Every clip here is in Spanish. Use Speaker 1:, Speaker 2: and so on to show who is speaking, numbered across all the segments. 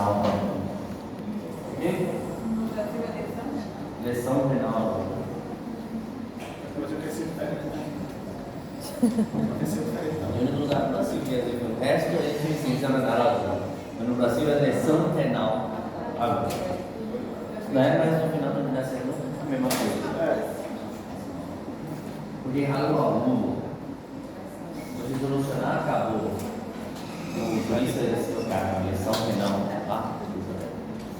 Speaker 1: renal. Ok? Lesão renal. Em único lugar no Brasil que é o resto é insuficiência renal aguda. Mas no Brasil é lesão renal aguda. Não é, mas no final termina sendo a mesma coisa. Porque é algo agudo. Se solucionar, acabou. Por isso é esse lugar, a lesão renal. Tá?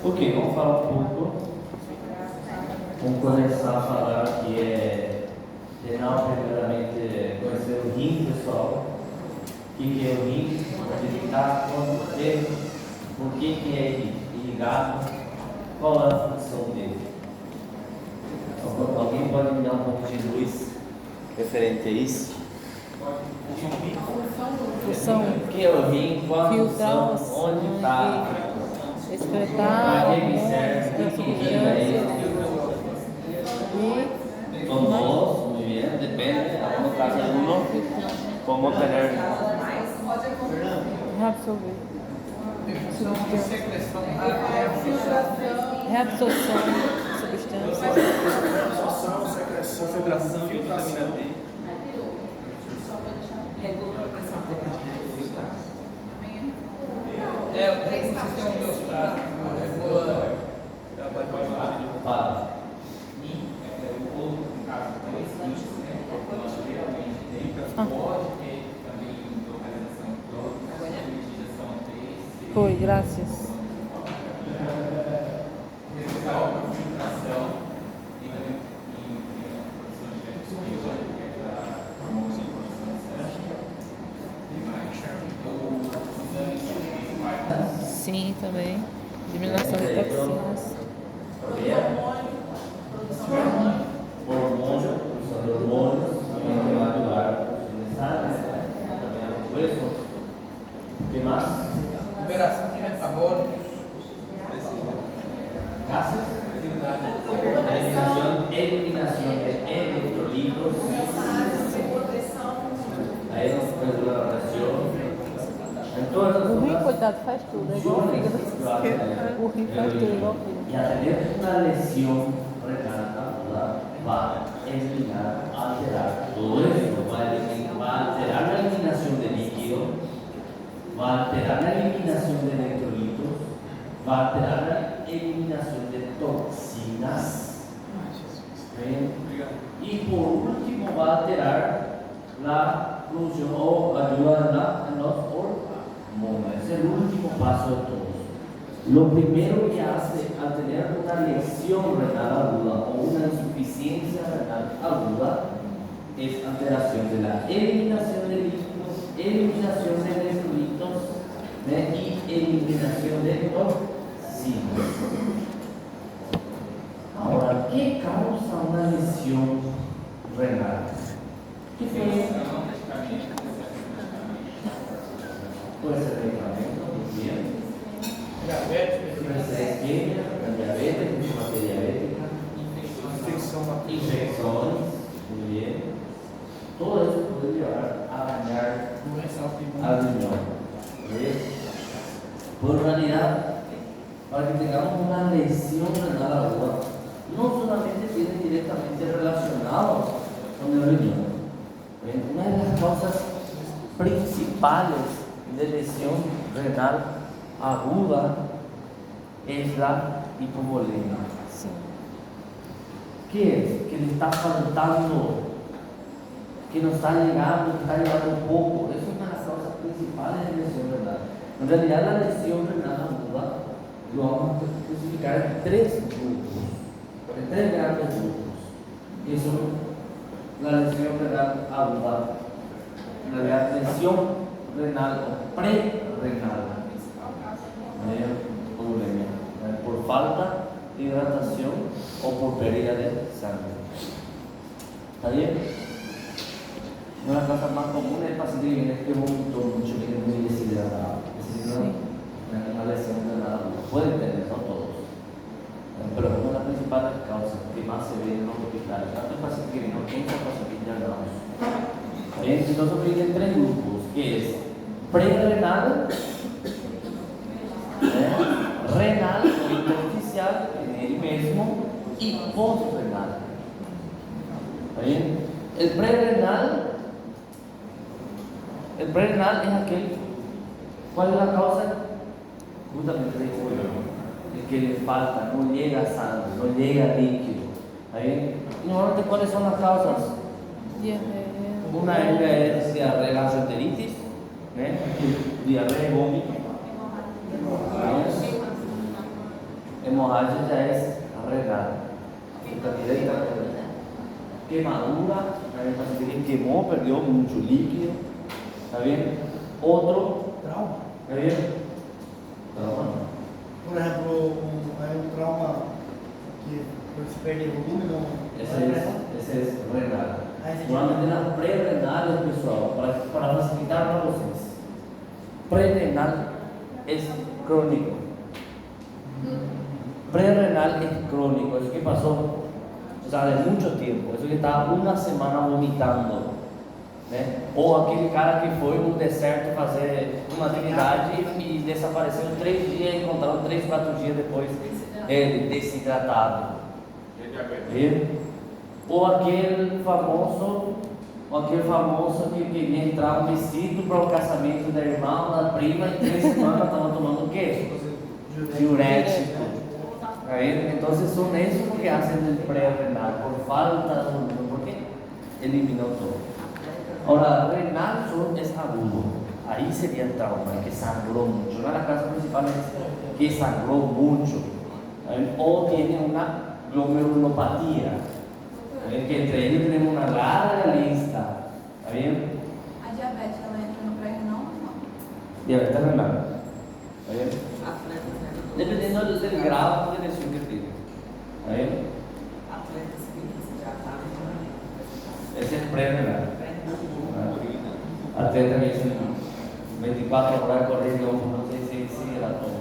Speaker 1: Ok, vamos falar um pouco. Vamos começar a falar que é renal, primeiramente, conhecer o rim, pessoal. O que é o rim? Identificar quanto tempo, por que é irrigado, qual é a função dele. Alguém pode me dar um pouco de luz referente a isso?
Speaker 2: Função.
Speaker 1: O que é o rim? Qual a função? Onde está?
Speaker 2: Excretar,
Speaker 1: Para que serve? O que irriga ele? Todos, muy bien, depende. En algunos casos uno, como tener
Speaker 2: reabsorver. Reabsorção de substâncias.
Speaker 3: Absorção, secreção,
Speaker 4: concentração de vitamina D. O sistema homeostático, regula.
Speaker 1: Fala.
Speaker 2: Foi, graças. Sim, também. Diminuição de toxinas.
Speaker 1: Hormônio, produção de hormônios, glandular, o que mais?
Speaker 4: Liberação de metabólicos.
Speaker 1: Gases, eliminación de electrolitos, aí regula a pressão.
Speaker 2: O rim, coitado, faz tudo, é igual o fígado. O rim faz tudo, igual o fígado.
Speaker 1: Y al tener una lesión renal aguda, va a eliminar, alterar todo esto, va a alterar la eliminación de líquido, va a alterar la eliminación de electrolitos, va a alterar la eliminación de toxinas. ¿Ven? Y por último va a alterar la producción o ayuda en los hormonas. Es el último paso de todos. Lo primero que hace al tener una lesión renal aguda o una insuficiencia renal aguda es alteración de la eliminación de líquidos, eliminación de electrolitos y eliminación de toxinas. Ahora, ¿qué causa una lesión renal? ¿Qué puede ser medicamento? Muy bien. Diabetes, diabetes, diabética, infecções, muy bien. Todo eso puede llevar a dañar al riñón. Por realidad, para que tengamos una lesión renal aguda, no solamente tiene directamente relacionado con el riñón. Una de las causas principales de lesión renal aguda es la hipovolemia.
Speaker 2: Sim.
Speaker 1: ¿Qué es? Que le está faltando, que no está llegando, que está llegando poco. Eso es una de las causas principales de lesión renal. En realidad la lesión renal aguda lo vamos a clasificar en tres grupos, en tres grandes grupos. Que son la lesión renal aguda, la lesión renal o pre-renal. Por falta de hidratación o por pérdida de sangre. ¿Está bien? Una de las causas más comunes es el paciente que viene que vomitó mucho, que es muy deshidratado. Una lesión renal pueden tener, no todos, pero es una de las principales causas que más se ve en los hospitales, tanto el paciente que viene con pacientes internados. Entonces dividen en tres grupos, que es pre-renal, renal o intersticial en él mismo y postrenal. ¿Está bien? El prerrenal es aquel, ¿cuál es la causa? Justamente el que le falta, no llega sangre, no llega líquido. ¿Está bien? Y normalmente, ¿cuáles son las causas? Una es diarrea, gastroenteritis, diarrea y vómito. Hemorragia ya es renal. Quemadura, el paciente quemó, perdió mucho líquido. ¿Está bien? Otro
Speaker 3: Trauma.
Speaker 1: ¿está bien? Trauma.
Speaker 3: Por ejemplo, hay un trauma que se pierde volumen, ¿no?
Speaker 1: Ese es renal.
Speaker 3: Ah, ese
Speaker 1: Normalmente las prerrenales, pessoal, para facilitar para vocês. Prerrenal es crónico. Prerrenal es crónico, eso que pasó, o sea, de mucho tiempo, eso que estaba una semana vomitando, né? Ou aquele cara que foi no deserto fazer uma atividade e desapareceu 3 dias e encontraram 3, 4 dias depois ele desidratado. Viu? Ou aquele famoso que queria entrar no vestido para o casamento da irmã, da prima, e 3 semanas estava tomando o quê? Diurético. Entonces son esos que hacen el prerrenal por falta de volumen, porque eliminó todo. Ahora, renal es agudo, ahí sería el trauma, el que sangró mucho. Una de las causas principales es que sangró mucho, o tiene una glomerulopatía, que entre ellos tenemos una larga lista. ¿Está bien?
Speaker 5: A diabetes, ela entra no pré-renal ou não?
Speaker 1: Diabetes renal. ¿Está bien? Dependiendo del grado de lesión que tiene. ¿Está bien? Ese es prerrenal. Atleta que hizo 24 horas corriendo, no sé si era todo.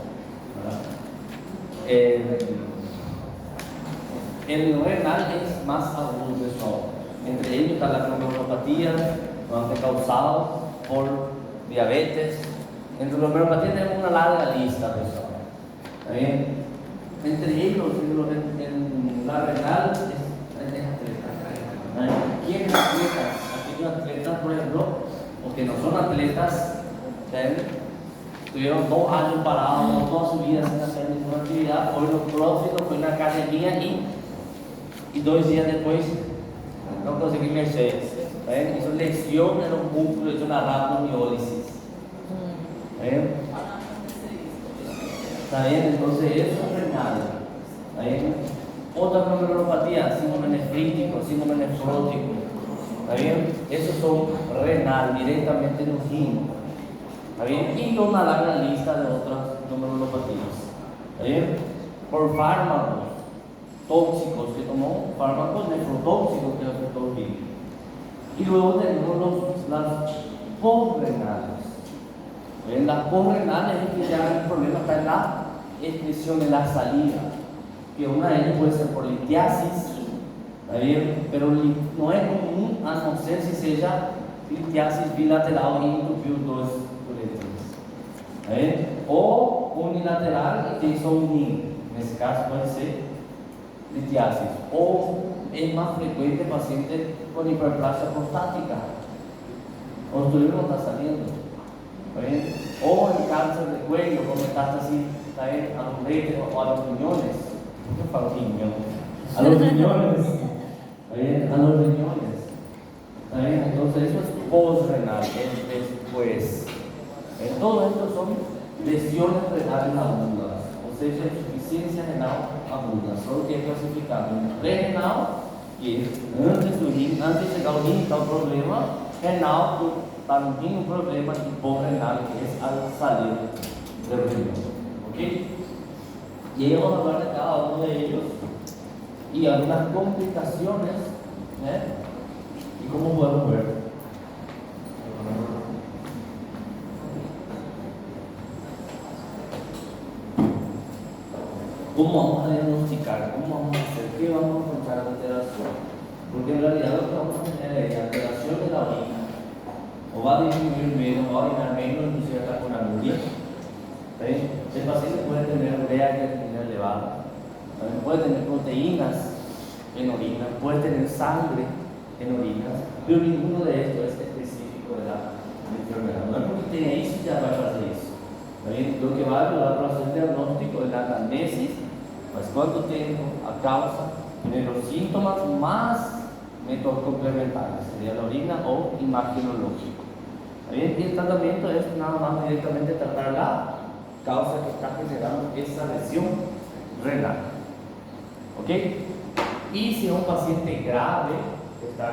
Speaker 1: El renal es más agudo que eso. Entre ellos está la glomerulopatía, normalmente causado por diabetes. Entre glomerulopatía tenemos una larga lista de eso. ¿Está bien? Entre ellos, en la renal es atleta. ¿Quién es atleta? Aquellos atletas, por ejemplo, o que no son atletas, ¿saben? Tuvieron 2 años parados, toda su vida sin hacer ninguna actividad, fue los próximos, fue una academia y 2 días después no conseguí Mercedes. ¿Saben? Hizo lesión en los músculos, hizo una rhabdomiólisis. ¿Saben? ¿Está bien? Entonces eso es renal. ¿Está bien? Otra glomerulopatía, síndrome nefrítico, síndrome nefrótico. ¿Está bien? Esos son renal, directamente en los rin. ¿Está bien? Y una larga lista de otras glomerulopatías. ¿Está bien? Por fármacos tóxicos, que tomó fármacos nefrotóxicos que afectó el rin. Y luego tenemos las postrenales. Las postrenales es que ya el problema está en la excreción, en la salida, que una de ellas puede ser por litiasis, ¿está bien? Pero no es común, a no ser si sea litiasis bilateral y entupió 2 uretrias, ¿está bien? O unilateral que hizo un rin, en ese caso puede ser litiasis, o es más frecuente paciente con hiperplasia prostática, o el turismo no está saliendo. O el cáncer de cuello con metástasis a los uretres o a los riñones. ¿Qué falo riñón? A los riñones. A los riñones. Entonces eso es postrenal, es después. Todo esto son lesiones renales agudas, o sea, insuficiencia renal aguda. Solo que es clasificado en pré-renal, que es antes do rim, antes de chegar ao rim está o problema, renal, también un problema y postrenal, que es al salir del riñón. ¿Ok? Y ellos vamos a hablar de cada uno de ellos y algunas complicaciones, y cómo podemos ver. ¿Cómo vamos a diagnosticar? ¿Cómo vamos a hacer? ¿Qué vamos a encontrar de alteración? Porque en realidad lo que vamos a tener es alteración de la orina. O va a disminuir menos, va a orinar menos, inclusive hasta con anuria. El paciente puede tener urea y creatinina elevada. También puede tener proteínas en orina, puede tener sangre en orinas, pero ninguno de estos es específico de la enfermedad. No es porque tiene eso ya va a hacer eso. ¿Bien? Lo que va a ayudar para hacer el diagnóstico es la anamnesis, pues cuánto tiempo, a causa, de los síntomas más métodos complementarios, sería la orina o imagenológico. ¿Bien? Y el tratamiento es nada más directamente tratar la causa que está generando esa lesión renal. ¿Ok? Y si es un paciente grave, que está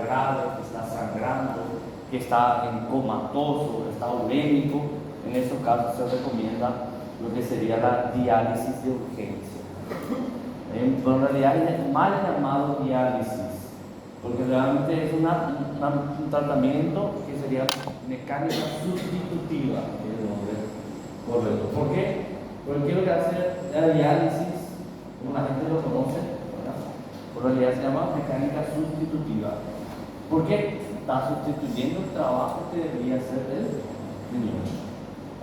Speaker 1: sangrando, que está en comatoso, está urémico, en esos casos se recomienda lo que sería la diálisis de urgencia. Pero en realidad es mal llamado diálisis, porque realmente es un tratamiento que sería mecánica sustitutiva, que es el nombre correcto. ¿Por qué? Porque lo que hace la diálisis, como la gente lo conoce, ¿verdad? En realidad se llama mecánica sustitutiva. ¿Por qué? Está sustituyendo el trabajo que debería hacer el riñón.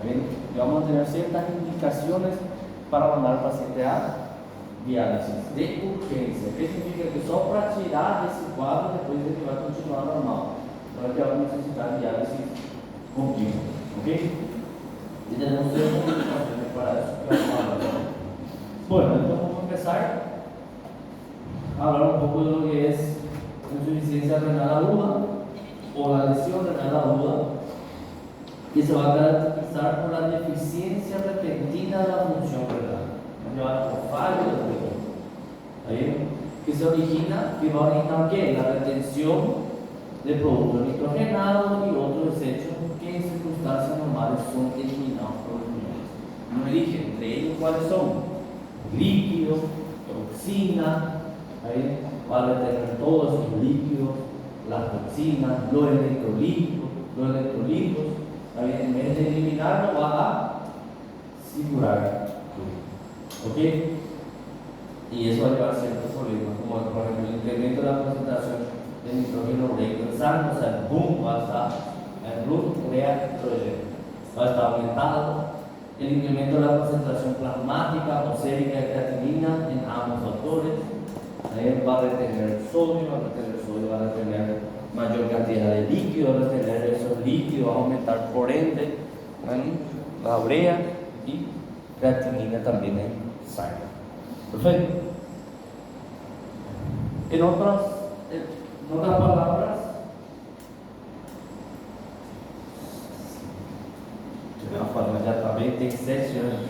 Speaker 1: Y vamos a tener ciertas indicaciones para mandar al paciente a diálisis de urgencia. ¿Qué significa? Que solo para tirar ese cuadro después de que va a continuar normal, no es que va a necesitar diálisis continua. ¿Ok? Y tenemos ciertas indicaciones para eso. Bueno, entonces vamos a empezar a hablar un poco de lo que es insuficiencia renal aguda o la lesión renal aguda, que se va a caracterizar por la deficiencia repentina de la función renal, llevada por fallo del riñón, que se origina, que va a originar ¿qué? La retención de productos nitrogenados y otros desechos que en circunstancias normales son eliminados por los riñones. No dije entre ellos cuáles son: líquidos, toxina, va a retener todos esos líquidos, las toxinas, los electrolitos, en vez de eliminarlo va a figurar. ¿Ok? Y eso va a llevar ciertos problemas, como por ejemplo el incremento de la concentración de nitrógeno ureico en sangre, o sea, el boom va a estar, el boom urea hidrógeno va a estar aumentado. El incremento de la concentración plasmática o sérica de creatinina en ambos factores. Va a retener sodio, va a retener mayor cantidad de líquido, va a retener esos líquidos, va a aumentar por ende la urea y creatinina también en sangre. Perfecto. En otras palabras, ya também tem 7 anos.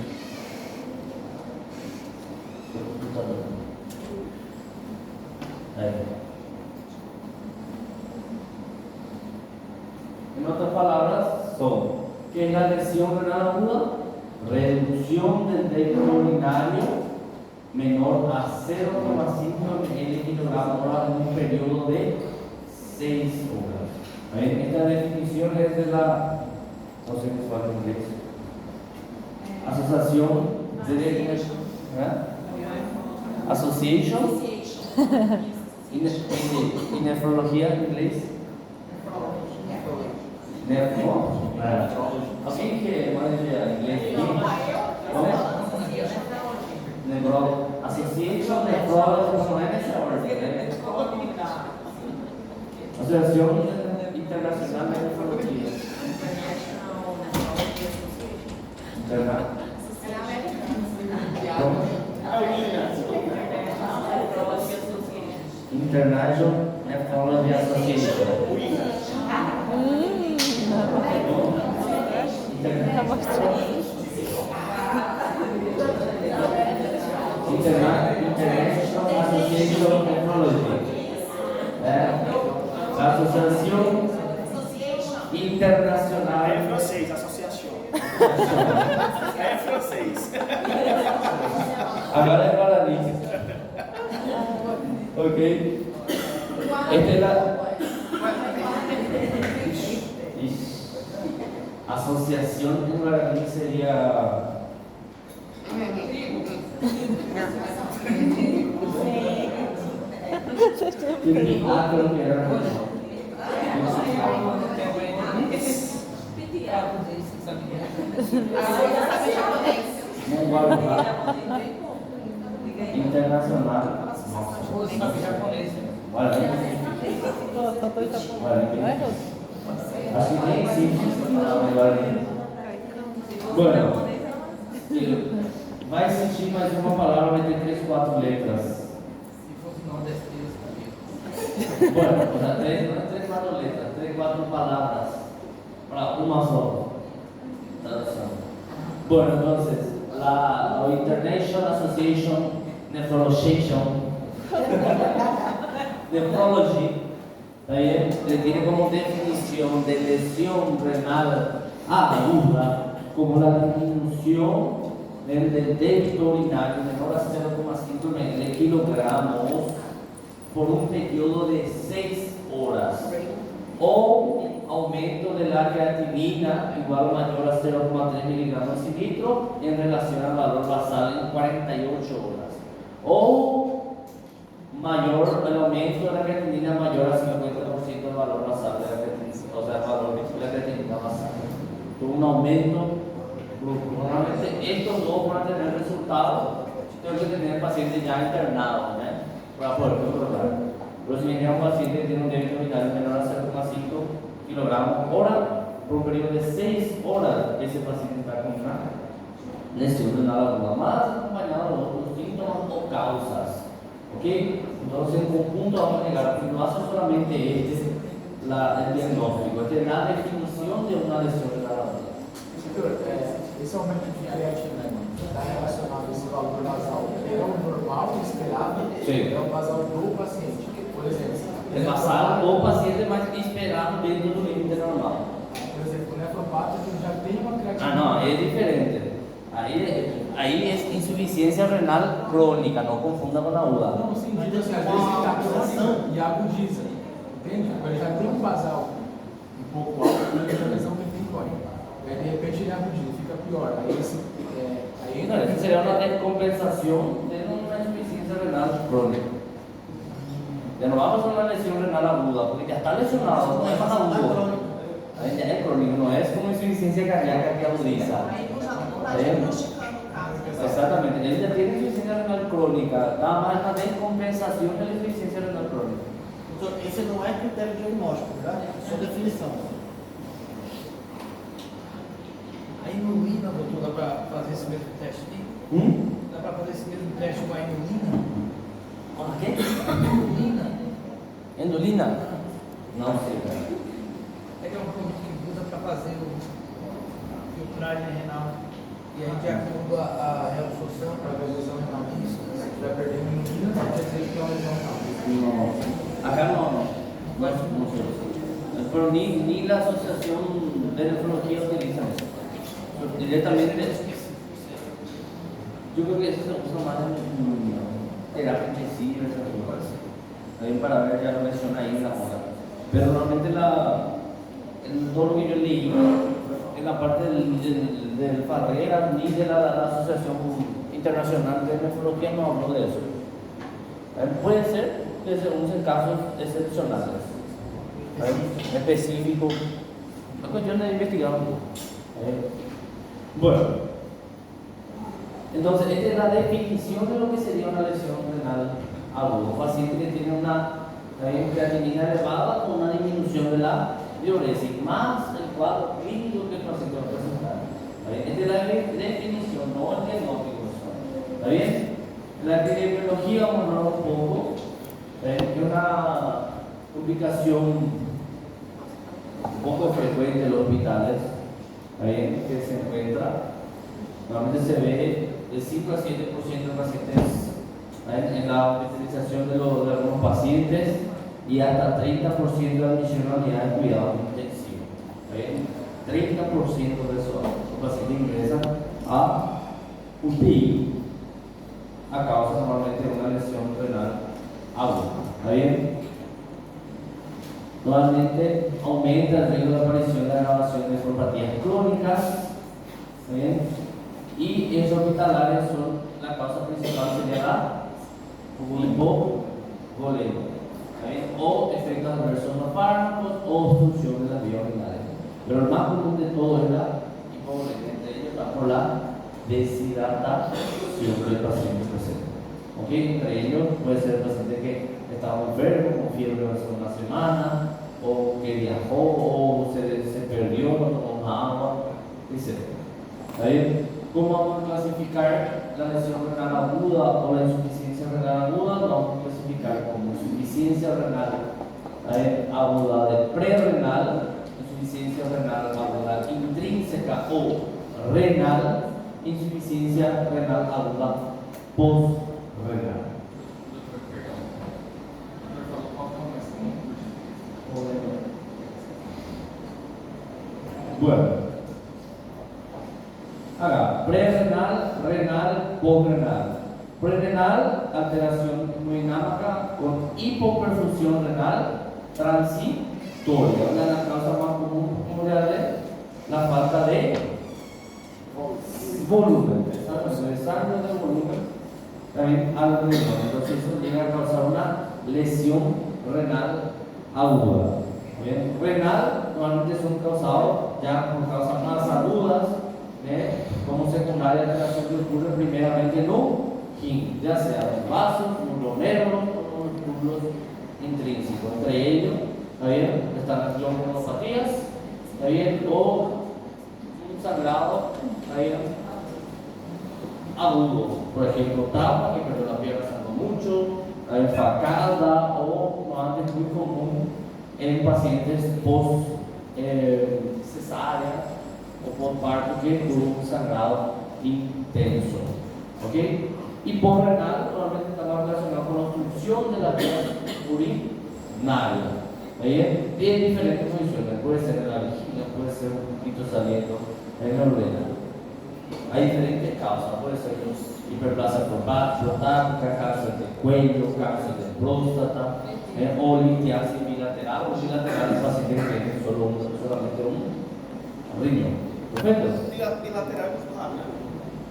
Speaker 1: En otras palabras, son que es la lesión renal aguda, reducción del débito urinario menor a 0,5 ml/kg en un periodo de 6 horas. Esta definición es de la, no sé qué es en inglés, Asociación de Association y nefrología en inglés. Alguém que manja inglês? Como é? Lembrou? Association Nephrology não é nessa ordem, né? Associação Internacional de Nefrologia. International Nephrology Association.
Speaker 2: Tá mostrando.
Speaker 1: International Association of Nephrology. Associação Internacional.
Speaker 6: É francês, associação. É francês.
Speaker 1: Agora é guarani. Ok? Esta é a asociación en guaraní sería. Creo que era. Mundial internacional.
Speaker 4: Ou sabe japonês.
Speaker 1: Olha aí. Olha
Speaker 2: Vai,
Speaker 1: aqui.
Speaker 2: Rose?
Speaker 1: Así que existe bueno, vai existir mais uma palavra, vai ter 3, 4 letras.
Speaker 4: Se fosse nordestino, sabia.
Speaker 1: Bueno, o sea, 3, 4 letras, 3, 4 palabras para una sola traducción. Bueno, entonces, la International Association Nephrology, ¿está bien? Tiene como definición de lesión renal aguda como la disminución del débito urinario menor a 0,5 kilogramos por un periodo de 6 horas o aumento de la creatinina igual o mayor a 0,3 miligramos en litro en relación al valor basal en 48 horas o mayor, el aumento de la creatinina mayor a 50% del valor basal de la creatinina, o sea, el valor de la creatinina basal. Un aumento, normalmente estos dos van a tener resultados, tengo que tener el paciente ya internado, ¿eh? Para poder controlar. Pero si viene un paciente que tiene un débito urinario menor a 0,5 kilogramos hora, por un periodo de 6 horas, ese paciente está con una lesión renal aguda, más acompañado de otros síntomas o causas. ¿Ok? Entonces, en conjunto vamos a llegar, que no hace solamente el diagnóstico, es la definición de una lesión renal aguda.
Speaker 7: Esse aumento de creatina está relacionado a esse valor basal. É o normal, esperado,
Speaker 1: Sim.
Speaker 7: é o basal do paciente. Por exemplo,
Speaker 1: El basal o paciente más esperado dentro do limite normal.
Speaker 7: por exemplo, o nefropata que já tem uma creatina.
Speaker 1: Ah, no, es diferente. Ahí es insuficiencia renal crónica, no confunda con aguda.
Speaker 7: Não, sim, digo assim, às vezes ele está crônico e agudiza. Entende? Ele já tem um basal um pouco alto, mas ele já lesão que tem crônica. Aí de repente ele agudiza, fica pior. Aí
Speaker 1: No, eso sería una descompensación de una insuficiencia renal crónica. Ya no vamos a una lesión renal aguda, porque ya está lesionado, no es más agudo. Ahí ya es crónico, no es como insuficiencia cardíaca que agudiza. Exactamente, él ya tiene insuficiencia renal crónica, nada más es una descompensación de la insuficiencia renal crónica.
Speaker 3: Então, esse não é critério diagnóstico, tá? É só definição.
Speaker 4: A inulina, doutor, dá para fazer esse mesmo teste aqui? Dá para fazer esse mesmo teste com a inulina?
Speaker 1: ¿Con qué?
Speaker 4: Inulina.
Speaker 1: ¿Endulina? No sé.
Speaker 4: É que é um produto que usa para fazer o filtragem renal. E aí, de acordo a reabsorção, para a lesão renal, isso, se vai perdendo inulina, quer dizer que é uma lesão renal.
Speaker 1: No, acá no sé. Pero ni la asociación de nefrología utiliza eso. Directamente, yo creo que eso se usa más en terapia intensiva, esas cosas. También para ver ya la lesión ahí en la zona. Pero normalmente en todo lo que yo leí, en la parte del Farrera ni de la Asociación Internacional de Nefrología no habló de eso. Puede ser que se usen casos excepcionales, específicos. Es cuestión de investigar un poco. Bueno, entonces esta es la definición de lo que sería una lesión renal aguda. Un paciente que tiene una creatinina elevada con una disminución de la diuresis, más el cuadro clínico que el paciente va a presentar. Esta es la definición, no el diagnóstico. ¿Está bien? La epidemiología vamos a hablar un poco. Es una ubicación un poco frecuente en los hospitales, ¿está bien? Que se encuentra. Normalmente se ve de 5 a 7% de pacientes en la hospitalización de algunos pacientes y hasta 30% de admisión a unidad de cuidado intensivo. 30% de esos pacientes ingresan a UTI a causa normalmente de una lesión renal aguda. ¿Está bien? Normalmente aumenta el riesgo de aparición de agravación de nefropatías crónicas. ¿Está bien? Y esos hospitalarios son la causa principal sería la hipovolemia, o efectos adversos de los fármacos o obstrucción de las vías urinarias. Pero el más común de todo es la hipovolemia, entre ellos está por la deshidratación del paciente presente. ¿Ok? Entre ellos puede ser el paciente que estaba enfermo, con fiebre hace una semana, o que viajó, o se perdió, no tomó agua, etc. ¿Ahí? ¿Cómo vamos a clasificar la lesión renal aguda o la insuficiencia renal aguda? Lo vamos a clasificar como insuficiencia renal aguda de prerrenal, insuficiencia renal aguda intrínseca o renal, insuficiencia renal aguda postrenal. Bueno, haga prerrenal, renal, postrenal. Prerrenal, alteración hemodinámica con hipoperfusión renal transitoria. Una de las causas más comunes la falta de volumen, desarrollo de volumen, también alrededor. Entonces eso llega a causar una lesión renal aguda. Bien, renal normalmente son causados ya por causas más agudas, como secundaria alteración que ocurre primeramente no, ya sea en vasos, glomérulos o túbulos intrínsecos. Entre ellos están las glomerulopatías o un sangrado agudo, por ejemplo, trauma, que perdió la pierna sangró mucho, facada o antes muy común en pacientes post cesárea o postparto que tuvo un sangrado intenso. ¿Ok? Y postrenal normalmente está más relacionado con la obstrucción de las vías urinarias. En diferentes posiciones, puede ser en la vejiga, puede ser un poquito saliendo en la orina. Hay diferentes causas, puede ser hiperplasia prostática, cáncer de cuello, cáncer de próstata, o litiasis bilateral o bilateral, el paciente que tiene solamente un riñón. ¿Perfecto?
Speaker 6: Bilateral é muito raro.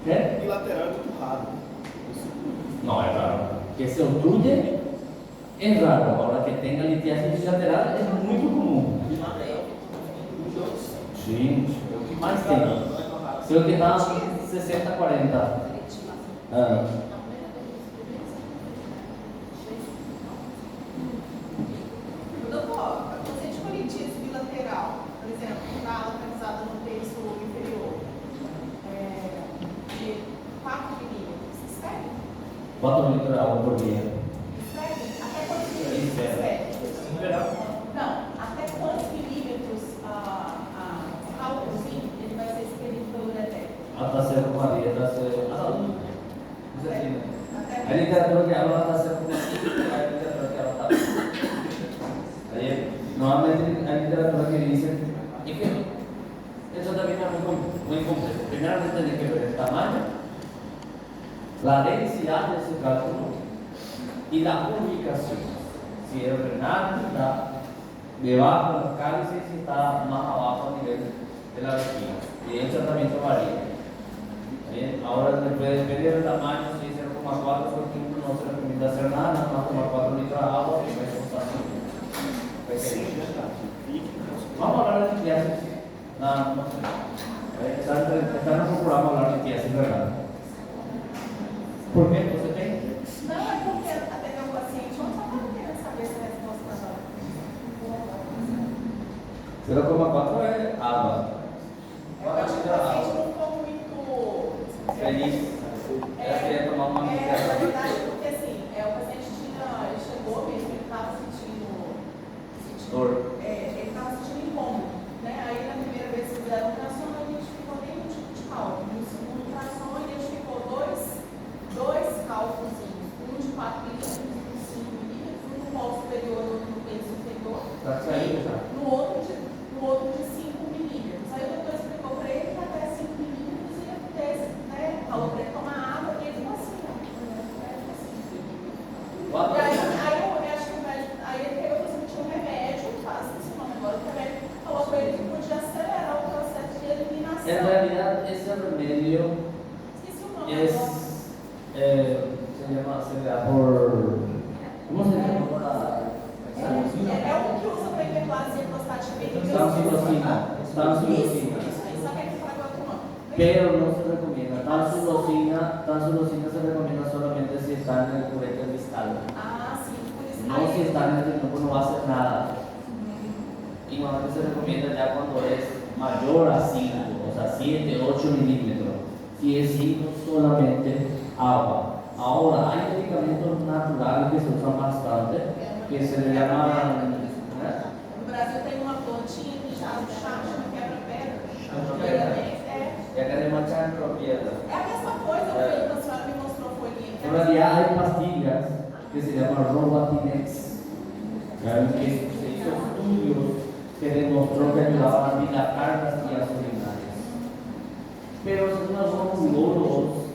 Speaker 1: ¿Qué?
Speaker 6: Bilateral é muito raro.
Speaker 1: No, es raro. Que se obstruye es raro. Ahora que tenga litiasis bilateral es muy común. Sí, o que mais tem? Se o que está 60-40.
Speaker 5: Doutor, a paciente com litíase bilateral, por exemplo, que está localizada no terço inferior, de 4 milímetros, segue?
Speaker 1: 4 litros de agua por día.
Speaker 5: Segue? Até quantos milímetros segue? Não, até quantos milímetros cálculozinho ele vai ser expelido pelo ureter?
Speaker 1: Hasta 0,40, hay literatura que habla hasta 0,5, hay literatura que habla hasta 1. Normalmente hay literatura que dice que eso también es muy complejo. Primeramente tiene que ver el tamaño, la densidad de ese cálculo y la ubicación. Si el renal está debajo de los cálices, si está más abajo a nivel de la vejiga. Y el tratamiento varía. Bien, ahora depende del tamaño, si es 0,4, por ejemplo, no se recomienda hacer nada, nada más tomar 4 litros de agua y eso está pequeño. Vamos a hablar de litiasis. Nada más. Está en nuestro programa hablar de litiasis renal. ¿Por qué? ¿Você tem?
Speaker 5: Não, é porque até que o paciente não está querendo saber se a resposta está
Speaker 1: 0,4 é água.
Speaker 5: Eu acho que o paciente não ficou muito
Speaker 1: Feliz. Queria tomar uma
Speaker 5: na
Speaker 1: medicação.
Speaker 5: verdade, porque assim, o paciente ele chegou mesmo, ele estava sentindo
Speaker 1: Dor.
Speaker 5: ele estava sentindo incômodo, né? Aí na primeira vez que fizeram o ultrassom, não identificou nenhum tipo de cálculo. No segundo ultrassom, identificou dois cálculos, um de 4 milímetros e um de 5 milímetros, um no polo superior e outro no peso inferior.
Speaker 1: Está saindo já.
Speaker 5: No outro de 5 milímetros. Aí o doutor explicou para ele que até 5 milímetros ia ter, né? Falou para ele tomar água e ele ficou assim, ó. E aí eu acho que o médico, aí ele pegou e falou que tinha um remédio, faz esse nome agora, o remédio falou para ele que podia acelerar o processo de eliminação.
Speaker 1: En realidad, ese remedio
Speaker 5: Esqueci o nome
Speaker 1: es,
Speaker 5: agora.
Speaker 1: se da por, ¿cómo se llama?
Speaker 5: É um que usa para hiperplasia prostática benigna.
Speaker 1: Stancilocina.
Speaker 5: Isso aí, só que ele fala com outro nome.
Speaker 1: pero no se recomienda. Tansulosina se recomienda solamente si está en el curete distal.
Speaker 5: Ah, sí, por isso.
Speaker 1: No si está en el tronco, no va a hacer nada. Y normalmente se recomienda ya cuando es mayor a 5, o sea, 7, 8 milímetros. Si es 5, solamente agua. Ahora, hay medicamentos naturales que se usan bastante, que se le llaman.
Speaker 5: No Brasil tem uma plantinha que chama quebra-pedra.
Speaker 1: Y acá le manchan piedra.
Speaker 5: É a mesma coisa, a senhora me mostrou a folhinha.
Speaker 1: En realidad hay pastillas que se llaman Robatinex, que se hizo estudios que demostró que ayudaban a dilatar las vías urinarias. Pero según algunos urólogos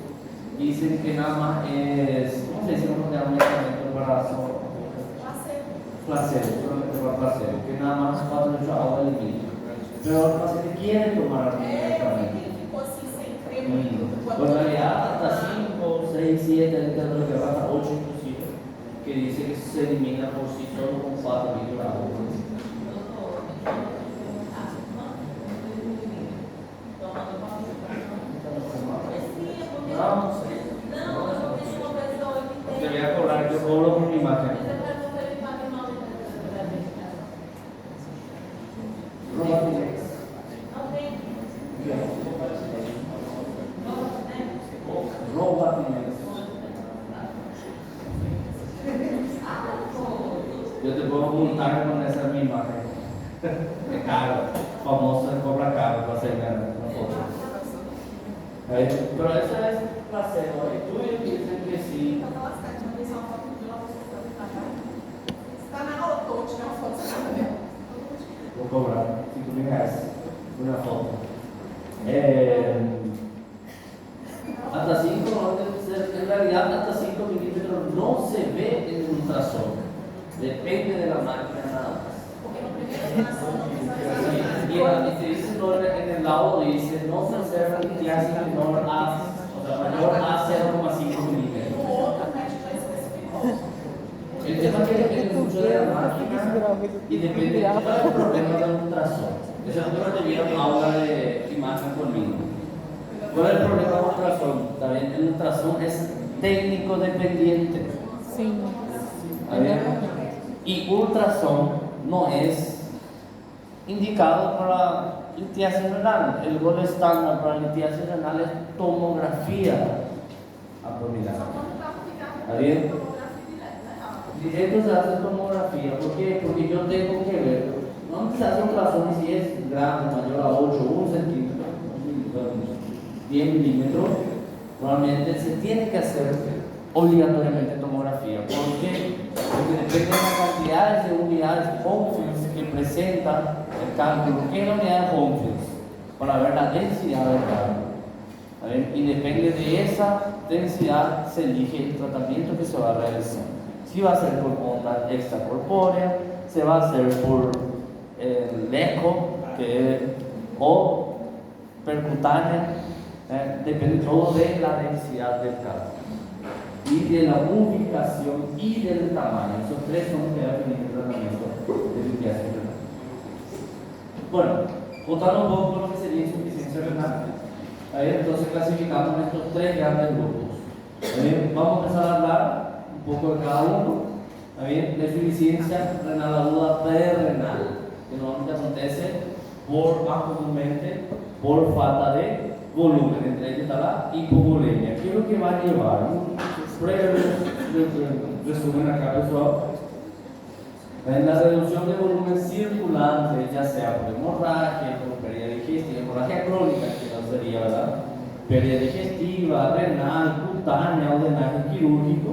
Speaker 1: dicen que nada más es, ¿cómo se dice? ¿Cómo se llama un medicamento para placebo, solamente para placebo, que nada más cuando le echo agua del niño. Pero el paciente quiere tomar algún medicamento.
Speaker 5: Ficou assim, sem creme.
Speaker 1: Pues en realidad hasta 5, 6, 7, lo que va hasta 8 inclusive, que dice que se elimina por sí solo con 4 litros de agua. Te voy a cobrar, yo cobro por mi imagen. Robatinex. Robatinex. Yo te puedo multar con esa misma imagen. Es caro, famoso, cobra caro para hacer una foto. Pero eso es placebo. Estudios dicen que sí.
Speaker 5: Está na aula, tô tirando uma foto dessa dela.
Speaker 1: Vou cobrar 5.000 reais por una foto. Hasta 5, en realidad hasta 5 milímetros no se ve en el ultrasonido. Depende de la máquina nada más.
Speaker 5: Porque no primeiro nação não precisa
Speaker 1: Y te dice en el lado dice no se observa litiasis menor a, o sea, mayor a 0,5 milímetros.
Speaker 5: no outro médico já especificou.
Speaker 1: El tema es que depende mucho de la máquina y depende de cuál es el problema del ultrasonido. Ese es lo que te vieron ahora de imagen conmigo. ¿Cuál es el problema del ultrasonido? También el ultrasonido es técnico dependiente.
Speaker 2: Sim.
Speaker 1: ¿Está bien? Y ultrasonido no es indicado para litiasis renal. El gol estándar para litiasis renal es tomografía abdominal. ¿Está bien? Directo se hace tomografía. ¿Por qué? Porque yo tengo que ver. No se hace ultrasonido si es grande, mayor a 8, 1 centímetro, 10 milímetros. Normalmente se tiene que hacer obligatoriamente tomografía. ¿Por qué? Porque depende de las cantidades de unidades Hopkins que presenta el cálculo. ¿Qué es la unidad de Hopkins? Para ver la densidad del cálculo. Y depende de esa densidad se elige el tratamiento que se va a realizar. Si va a ser por onda extracorpórea, se va a hacer por el eco o percutánea, depende todo de la densidad del cálculo y de la ubicación y del tamaño. Esos tres son los que definen el tratamiento de litiasis renal. Bueno, contando un poco lo que sería insuficiencia renal. Entonces clasificamos estos tres grandes grupos. Vamos a empezar a hablar un poco de cada uno. De insuficiencia renal aguda perrenal, que normalmente acontece más comúnmente por falta de volumen, entre ellos está la hipovolemia. ¿Qué es lo que va a llevar? Un breve resumen acá, pessoal. En la reducción de volumen circulante, ya sea por hemorragia, por pérdida digestiva, hemorragia crónica, que no sería, ¿verdad? Pérdida digestiva, renal, cutánea o drenaje quirúrgico.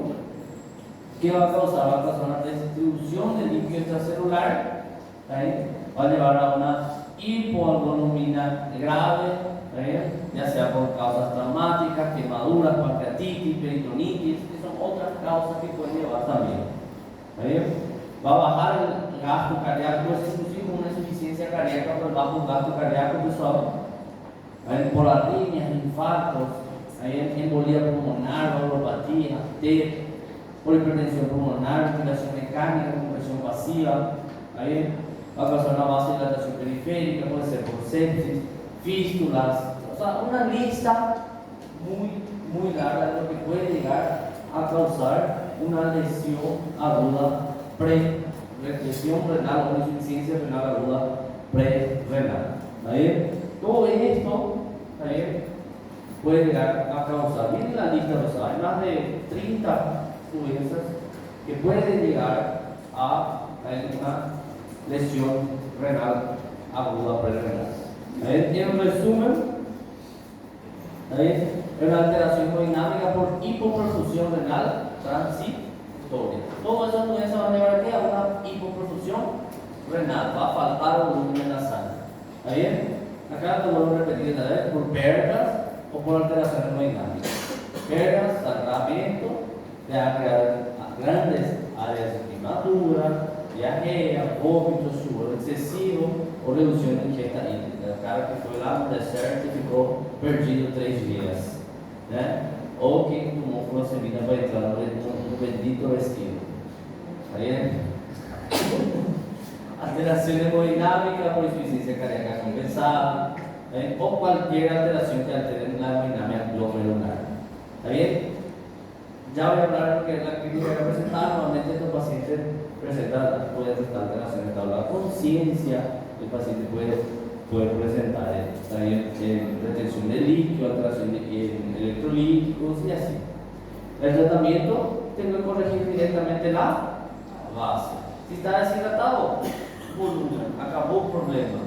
Speaker 1: ¿Qué va a causar? Va a causar una distribución de líquido extracelular, va a llevar a una hipoalbuminemia grave, ya sea por causas traumáticas, quemaduras, pancreatitis, peritonitis, que son otras causas que pueden llevar también. Va a bajar el gasto cardíaco, es inclusive una insuficiencia cardíaca por bajo gasto cardíaco pesado, por arritmias, infartos, embolía pulmonar, valvulopatía, TEP, por hipertensión pulmonar, ventilación mecánica, compresión pasiva, va a causar una vasodilatación periférica, puede ser por sepsis, fístulas, O sea, una lista muy larga de lo que puede llegar a causar una lesión aguda lesión renal o insuficiencia renal aguda pre-renal. ¿Está bien? Todo esto, ¿está bien?, puede llegar a causar, miren la lista rosada, hay más de 30 dolencias que pueden llegar a una lesión renal aguda pre-renal. En resumen, es una alteración hemodinámica por hipoperfusión renal transitoria. Todo eso dolencias van a llevar aquí a una hipoperfusión renal, va a faltar volumen en la sangre. ¿Está bien? Acá lo vuelvo a repetir esta vez, por pérdidas o por alteración hemodinámica. Pérdidas, sangramiento, te va a crear grandes áreas de quemadura, diarrea, vómito, sudor excesivo o reducción de ingesta hídrica. Cara que foi lá no deserto e ficou perdido 3 dias, né? Ou quem tomou furosemida vai entrar no bendito vestido. Aí, alteração hemodinámica por insuficiência cardíaca compensada, ou qualquer alteração que altere la hemodinamia glomerular. ¿Está bien? Ya voy a hablar de lo que la clínica va a presentar. Normalmente estos pacientes presentan, pueden presentar alteraciones de la conciencia, el paciente puede presentar retención de líquido, alteración de electrolíticos y así. El tratamiento tengo que corregir directamente la base. Si está deshidratado, volumen, acabó el problema.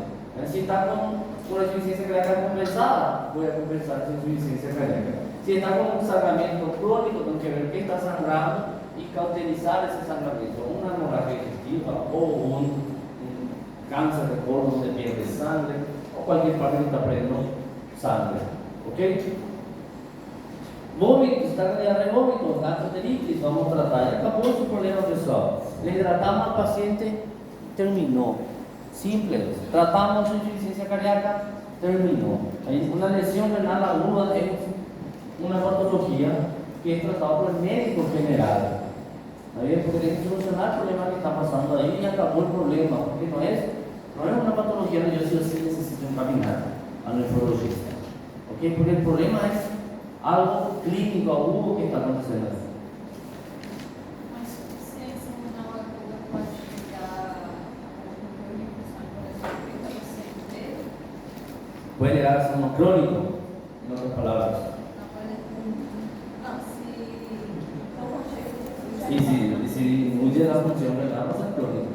Speaker 1: Si está con insuficiencia cardíaca compensada, voy a compensar esa insuficiencia cardíaca. Si está con un sangramiento crónico, tengo que ver qué está sangrando y cauterizar ese sangramiento, una hemorragia digestiva o un cáncer de colon donde pierde sangre o cualquier parte que está perdiendo sangre. ¿Ok? Vómitos, está con diarrea de vómitos, gastroenteritis, vamos a tratar. Ya acabó su problema, pessoal. Le hidratamos al paciente, terminó. Simple. Tratamos su insuficiencia cardíaca, terminó. Una lesión renal aguda es una patología que es tratada por el médico general. ¿Está bien? Porque tiene que solucionar el problema que está pasando ahí y acabó el problema, porque no es una patología donde yo sí o sí necesito encaminar al nefrologista. ¿Ok? Porque el problema es algo clínico agudo que está aconteciendo.
Speaker 5: A insuficiência renal aguda pode chegar a uma repercussão, por exemplo, 30% dele?
Speaker 1: Puede llegar a ser uno crónico, en otras palabras. Y si disminuye la función renal, no es crónico.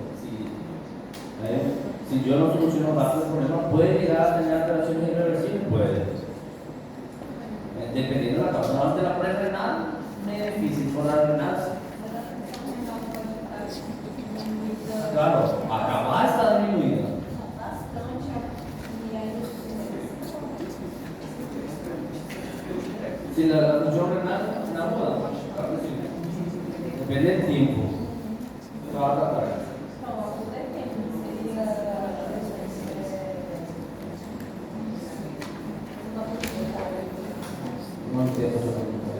Speaker 1: Si yo no soluciono rápido el problema, puede llegar a tener alteraciones irreversibles, puede. Dependiendo de la causa. Antes de la pre-renal, es difícil. Por la renal, claro, acabar está disminuida. Si la función renal es una aguda, depende del tiempo. Se va a tratar. No entiendo esa pregunta.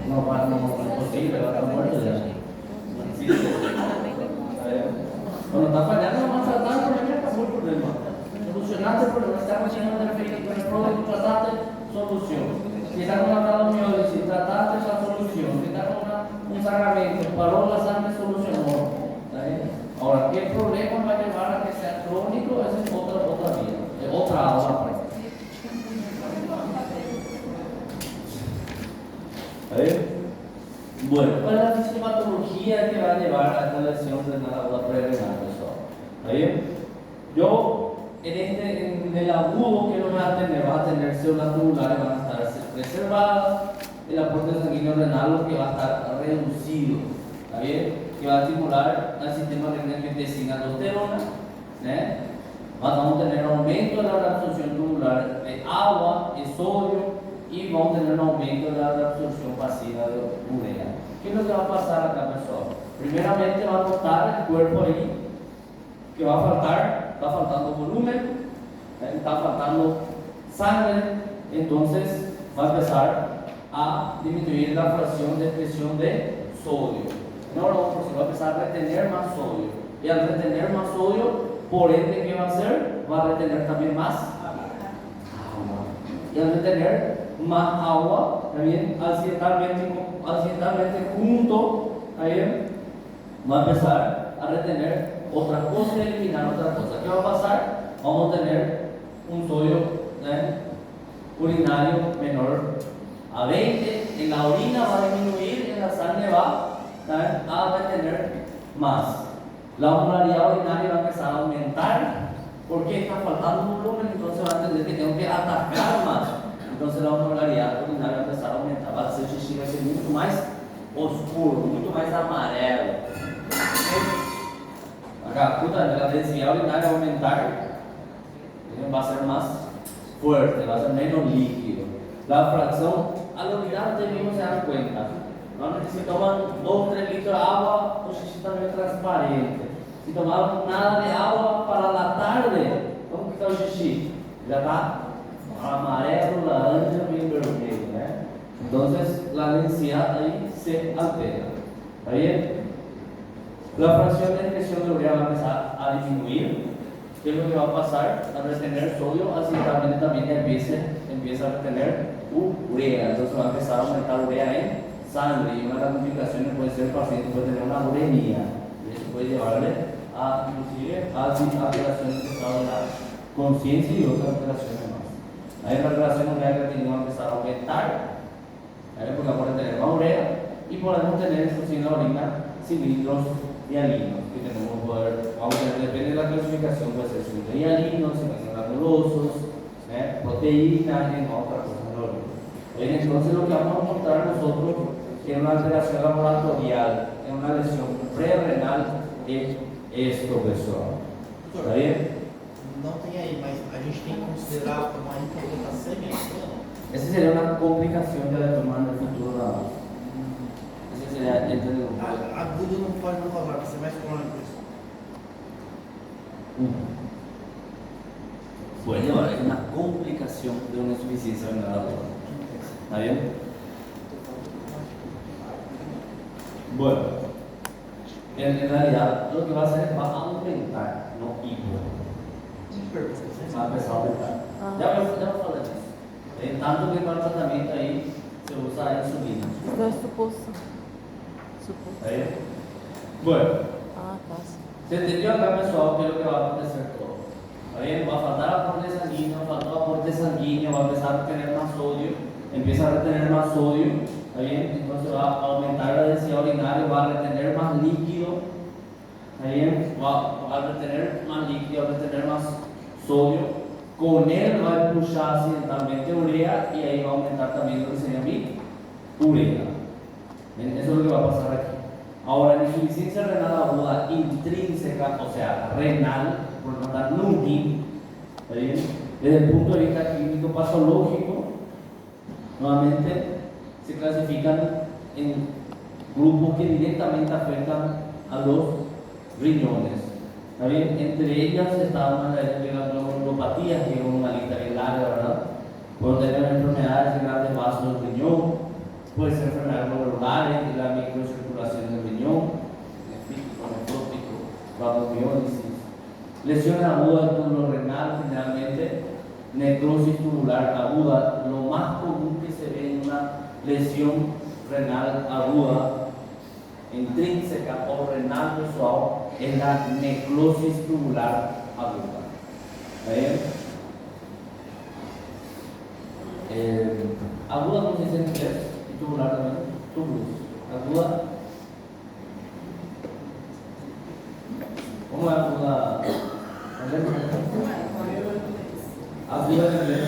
Speaker 1: No es posible, va a estar muerto ya. No existe. Cuando está fallando, vamos a tratar el problema, acabó el problema. Solucionaste el problema, está funcionando el producto, trataste, solución. Si está con una cardiomiosis, trataste esa solución. Si está con un sangramiento, paró la sangre, solucionó. Ahora, ¿qué problema va a llevar a que sea crónico? Esa es otra vía, otra aula. Bueno, ¿cuál es la fisiopatología que va a llevar a esta lesión renal aguda pre-renal? Yo, en el agudo que lo va a tener células tubulares, van a estar preservadas, el aporte sanguíneo renal lo que va a estar reducido, ¿está bien? Que va a estimular al sistema renal que designa aldosterona, vamos a tener aumento de la reabsorción tubular de agua y sodio y vamos a tener un aumento de la reabsorción pasiva de urea. ¿Qué es lo que va a pasar acá, pessoal? Primeramente va a notar el cuerpo ahí que va faltando volumen, está faltando sangre, entonces va a empezar a disminuir la fracción de expresión de sodio. menor a 1%, va a empezar a retener más sodio. Y al retener más sodio, por ende, ¿qué va a hacer? Va a retener también más agua. Y al retener más agua, también accidentalmente junto, también va a empezar a retener otras cosas y eliminar otras cosas. ¿Qué va a pasar? Vamos a tener un sodio urinario menor a 20, en la orina va a disminuir, en la sangre va a retener más. La osmolaridad urinaria va a empezar a aumentar porque está faltando volumen, entonces va a entender que tengo que atacar más. Entonces la osmolaridad urinaria va a empezar a aumentar, va a ser xixi, vai ser muito mais oscuro, muito mais amarelo. Acá, la densidad urinaria va a aumentar, va a ser más fuerte, va a ser menos líquido. La fracción, al orinar ustedes mismos se dan cuenta. Normalmente si toman 2 o 3 litros de agua, el xixi también es transparente. Si tomaron nada de agua para la tarde, ¿cómo está el xixi? Ya está amarelo, laranja, bien vermelho, ¿eh? Entonces la densidad ahí se altera. ¿Está bien? La fracción de excreción de urea va a empezar a disminuir. ¿Qué es lo que va a pasar? Al retener sodio, accidentalmente también empieza a retener urea. Entonces va a empezar a aumentar urea en sangre. Y una de las complicaciones puede ser el paciente puede tener una uremia. Y eso puede llevarle a inclusive a alteraciones de estado de la conciencia y otras alteraciones más. Ahí la relación urea que va a empezar a aumentar. Porque vamos a tener más urea y podemos tener en la orina cilindros hialinos que tenemos vamos a tener, depende de la clasificación, puede ser cilindros hialinos, si pueden ser granulosos, proteínas y otras cosas de la orina. Entonces lo que vamos a mostrar nosotros en una alteración laboratorial, en una lesión prerrenal, es esto, pessoal. ¿Está bien?
Speaker 3: Não tem aí, mas a gente tem que considerar uma incapacitação.
Speaker 1: Esa sería una complicación que le toman en el futuro la voz. Ese sería el de
Speaker 3: Agudo não pode não falar, vai ser mais crônico isso.
Speaker 1: Puede llevar a una complicación de una insuficiencia renal aguda. ¿Está bien? Bueno, en realidad lo que va a hacer es va a aumentar, no hipo. Va a empezar a aumentar. Ya me falei disso. Tanto que para el tratamiento ahí se usa a insulina.
Speaker 2: No es suposto.
Speaker 1: ¿Está bien? Bueno,
Speaker 2: Pasa.
Speaker 1: se entendió acá, pessoal, que es lo que va a acontecer todo. ¿Está bien? Va a faltar aporte sanguíneo, faltó aporte sanguíneo, va a empezar a tener más sodio, empieza a retener más sodio, ¿está bien? Entonces va a aumentar la densidad urinaria, va a retener más líquido, ¿está bien? Va a retener más líquido, va a retener más sodio. Con él va a impulsar accidentalmente urea y ahí va a aumentar también lo que se llama urea. Eso es lo que va a pasar aquí. Ahora, la insuficiencia renal aguda intrínseca, o sea, renal, por lo tanto, NUGI, desde el punto de vista clínico patológico, nuevamente se clasifican en grupos que directamente afectan a los riñones. ¿Está bien? Entre ellas está una de las glomerulopatías, que es una lista bien larga, ¿verdad? Pueden tener enfermedades de grandes vasos del riñón, puede ser enfermedades glomerulares, la microcirculación del riñón, nefrótico, rhabdomiólisis, lesiones agudas del túbulo renal, generalmente necrosis tubular aguda. Lo más común que se ve en una lesión renal aguda, intrínseca o renal visual, es la necrosis tubular aguda. ¿Está bien? Aguda, ¿cómo se dice en inglés? Y tubular también. Tubulus. Aguda. ¿Cómo es aguda? Aguda en inglés.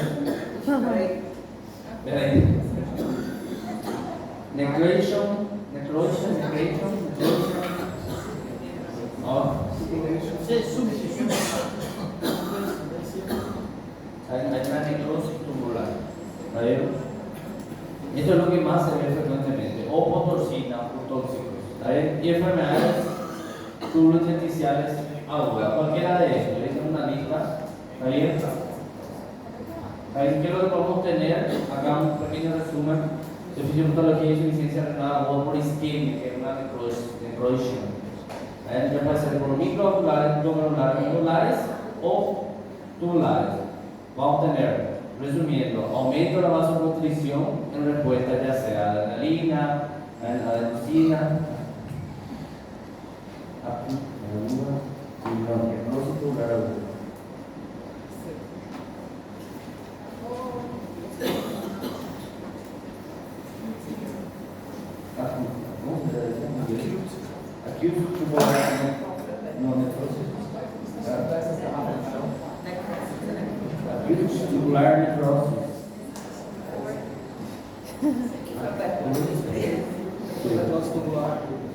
Speaker 1: Espera ahí. Necrosion. Hay una necrosis tubular. ¿Está bien? Esto es lo que más se ve frecuentemente. O potoxina, o tóxicos. ¿Está bien? Y enfermedades tubulointersticiales agudas. Cualquiera de estos. Esta es una lista. ¿Está bien? ¿Está bien? ¿Qué es lo que podemos tener? Acá un pequeño resumen. yo fiz hematologia de insuficiencia renal aguda por isquemia, que es una necrosis. Ya puede ser por microvasculares, glomerulares o tubulares. Vamos a tener, resumiendo, aumento de la vasoconstricción en respuesta ya sea a adrenalina, adenosina, necrosis tubular aguda. Acute tubular no necrosis. Acute tubular necrosis.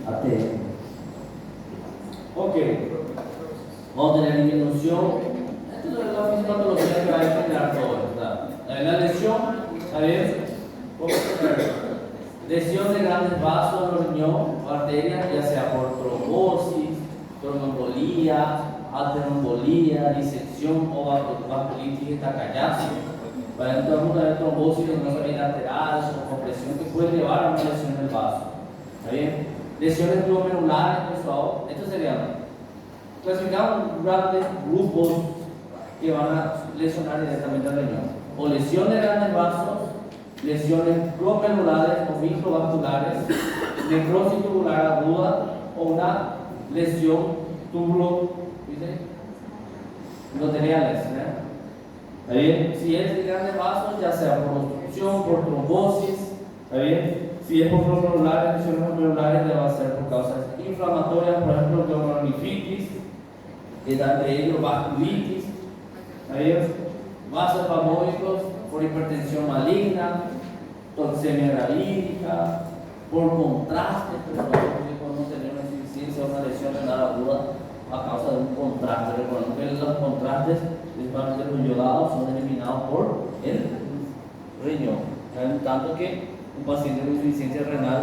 Speaker 1: AT. Ok. Vamos a tener disminución. Esto es la fisiopatología que va a generar todo esto. En la lesión, a ver, vamos a tener lesión de grandes vasos del riñón o arterias, ya sea por trombosis, tromboembolía, arterioembolía, disección o vasculitis estacallasis. Para entonces tener trombosis de no bilaterales o compresión que puede llevar a una lesión del vaso. ¿Está bien? Lesiones glomerulares, por favor. Estos serían clasificados grandes grupos que van a lesionar directamente al riñón. O lesión de grandes vasos, lesiones glomerulares o microvasculares, necrosis tubular aguda o una lesión endoteliales. ¿Está bien? Si es de grandes vasos, ya sea por obstrucción, por trombosis, ¿está bien? Si es por glomerulares, lesiones glomerulares, ya va a ser por causas inflamatorias, por ejemplo, glomerulitis, y entre ellos vasculitis, ¿está bien? Vasos famódicos por hipertensión maligna, toxemia gravídica, por contraste, porque podemos tener una insuficiencia o una lesión renal aguda a causa de un contraste. Recuerden que los contrastes, principalmente los yodados, son eliminados por el riñón. En tanto que un paciente con insuficiencia renal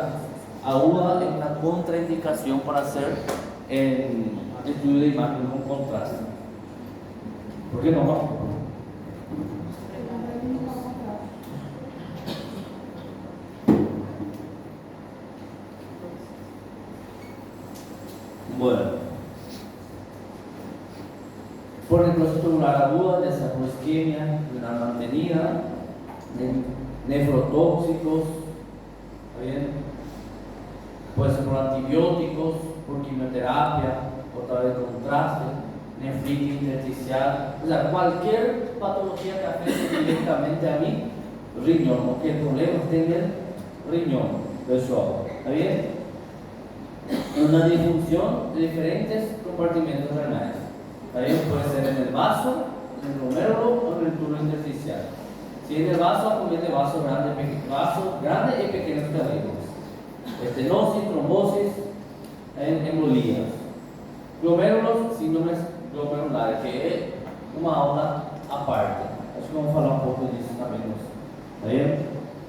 Speaker 1: aguda es una contraindicación para hacer el estudio de imagen con contraste. ¿Por qué no? Bueno, por necrosis tubular aguda, ya sea por isquemia renal mantenida, nefrotóxicos, ¿está bien? Puede ser por antibióticos, por quimioterapia, otra vez contraste, nefritis intersticial, o sea, cualquier patología que afecte directamente a mi riñón, o que el problema esté en el riñón del suelo, ¿está bien? Una disfunción de diferentes compartimentos renales. También puede ser en el vaso, en el glomérulo o en el túbulo intersticial. Si es en el vaso, acomete vasos grandes y pequeños cardiacos. Estenosis, trombosis, embolías. Glomérulos, síndromes glomerulares, que es una aula aparte. Así que vamos a hablar un poco de eso también. ¿Está bien?